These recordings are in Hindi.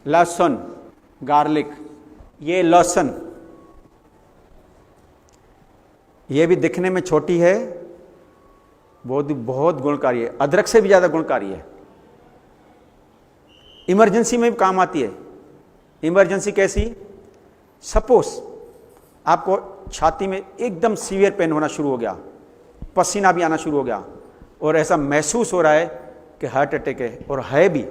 लहसुन, गार्लिक, ये लहसुन, ये भी दिखने में छोटी है, बहुत गुणकारी है, अदरक से भी ज्यादा गुणकारी है। इमरजेंसी में भी काम आती है। इमरजेंसी कैसी? सपोज आपको छाती में एकदम सीवियर पेन होना शुरू हो गया, पसीना भी आना शुरू हो गया और ऐसा महसूस हो रहा है कि हार्ट अटैक है, और है भी,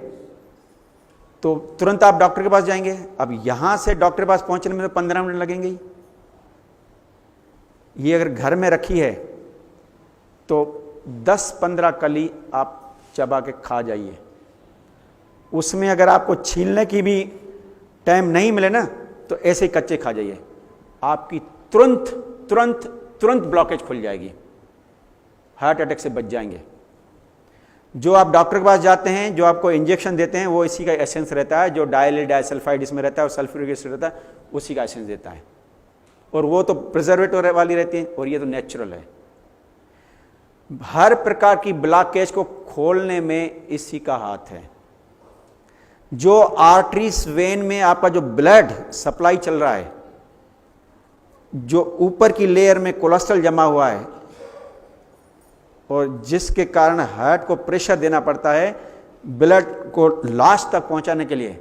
तो तुरंत आप डॉक्टर के पास जाएंगे। अब यहां से डॉक्टर के पास पहुंचने में तो 15 मिनट लगेंगे ही। ये अगर घर में रखी है तो 10-15 कली आप चबा के खा जाइए। उसमें अगर आपको छीलने की भी टाइम नहीं मिले ना, तो ऐसे ही कच्चे खा जाइए, आपकी तुरंत तुरंत तुरंत ब्लॉकेज खुल जाएगी, हार्ट अटैक से बच जाएंगे। जो आप डॉक्टर के पास जाते हैं, जो आपको इंजेक्शन देते हैं, वो इसी का एसेंस रहता है, जो डाइसल्फाइड इसमें रहता है और सल्फ्यूरिक एसिड रहता है, उसी का एसेंस देता है, और वो तो प्रिजर्वेटिव वाली रहती है, और ये तो नेचुरल है। हर प्रकार की ब्लॉकेज को खोलने में इसी का हाथ है। जो आर्टरीज वेन में आपका जो ब्लड सप्लाई चल रहा है, जो ऊपर की लेयर में कोलेस्ट्रॉल जमा हुआ है और जिसके कारण हार्ट को प्रेशर देना पड़ता है ब्लड को लास्ट तक पहुंचाने के लिए,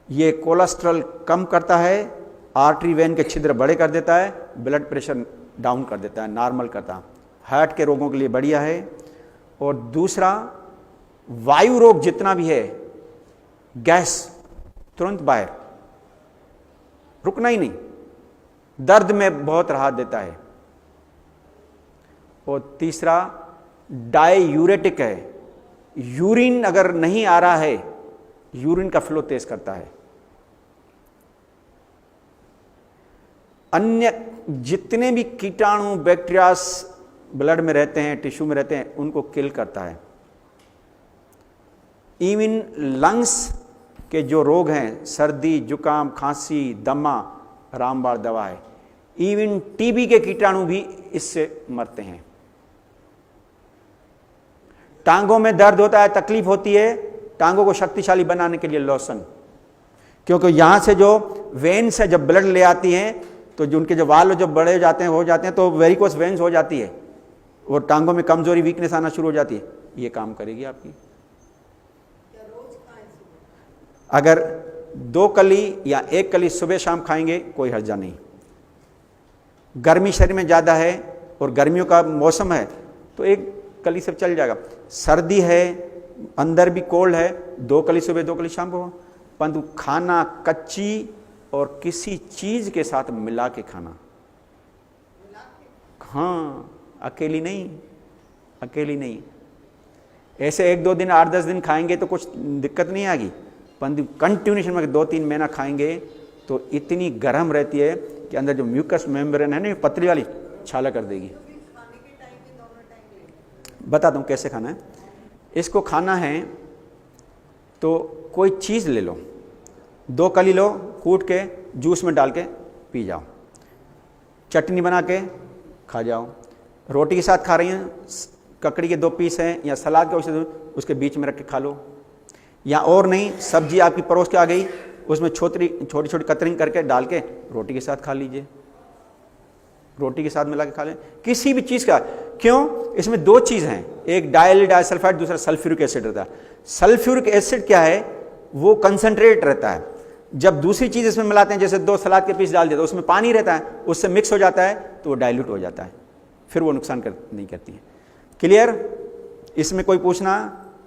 ये कोलेस्ट्रॉल कम करता है, आर्टरी वेन के छिद्र बड़े कर देता है, ब्लड प्रेशर डाउन कर देता है, नॉर्मल करता है। हार्ट के रोगों के लिए बढ़िया है। और दूसरा, वायु रोग जितना भी है, गैस तुरंत बाहर, रुकना ही नहीं, दर्द में बहुत राहत देता है। और तीसरा, डाययूरेटिक है, यूरिन अगर नहीं आ रहा है, यूरिन का फ्लो तेज करता है। अन्य जितने भी कीटाणु बैक्टीरियास ब्लड में रहते हैं, टिश्यू में रहते हैं, उनको किल करता है। इवन लंग्स के जो रोग हैं, सर्दी, जुकाम, खांसी, दमा, रामबाण दवा है। इवन टीबी के कीटाणु भी इससे मरते हैं। टांगों में दर्द होता है, तकलीफ होती है, टांगों को शक्तिशाली बनाने के लिए लहसुन, क्योंकि यहां से जो वेन से जब ब्लड ले आती हैं, तो जो उनके जो वाल जो बड़े हो जाते हैं तो वेरिकोस वेन्स हो जाती है और टांगों में कमजोरी, वीकनेस आना शुरू हो जाती है। ये काम करेगी आपकी। अगर 2 कली या 1 कली सुबह शाम खाएंगे, कोई हर्जा नहीं। गर्मी शरीर में ज्यादा है और गर्मियों का मौसम है, तो 1 कली से चल जाएगा। सर्दी है, अंदर भी कोल्ड है, 2 कली सुबह 2 कली शाम को, परंतु खाना कच्ची और किसी चीज के साथ मिला के खाना। हाँ, अकेली नहीं। ऐसे 1-2 दिन, 8-10 दिन खाएंगे तो कुछ दिक्कत नहीं आएगी, परंतु कंटिन्यूशन में 2-3 महीना खाएंगे तो इतनी गर्म रहती है कि अंदर जो म्यूकस मेम्ब्रेन है ना, पतली वाली, छाला कर देगी। बताता हूँ कैसे खाना है। इसको खाना है तो कोई चीज़ ले लो, 2 कली लो, कूट के जूस में डाल के पी जाओ, चटनी बना के खा जाओ, रोटी के साथ खा रही हैं, ककड़ी के 2 पीस हैं या सलाद के उसके बीच में रख के खा लो, या और नहीं, सब्जी आपकी परोस के आ गई, उसमें छोटी छोटी कतरिंग करके डाल के रोटी के साथ खा लीजिए, रोटी के साथ मिला के खा लें, किसी भी चीज़ का। क्यों? इसमें 2 चीज़ हैं, एक डाइसल्फाइड, दूसरा सल्फ्यूरिक एसिड रहता है। सल्फ्यूरिक एसिड क्या है? वो कंसंट्रेट रहता है। जब दूसरी चीज़ इसमें मिलाते हैं, जैसे 2 सलाद के पीस डाल दिए तो उसमें पानी रहता है, उससे मिक्स हो जाता है तो वो डाइल्यूट हो जाता है, फिर वो नुकसान नहीं करती है। क्लियर? इसमें कोई पूछना,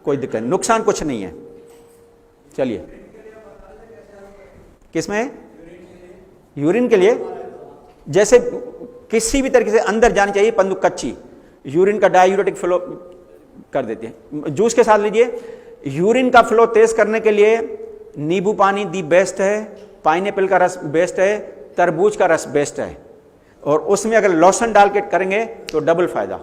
कोई दिक्कत नहीं, नुकसान कुछ नहीं है। चलिए, किसमें? यूरिन के लिए जैसे किसी भी तरीके से अंदर जानी चाहिए, परंतु कच्ची, यूरिन का डाययूरेटिक फ्लो कर देती है। जूस के साथ लीजिए। यूरिन का फ्लो तेज करने के लिए नींबू पानी दी बेस्ट है, पाइनएप्पल का रस बेस्ट है, तरबूज का रस बेस्ट है, और उसमें अगर लहसुन डाल के करेंगे तो डबल फायदा।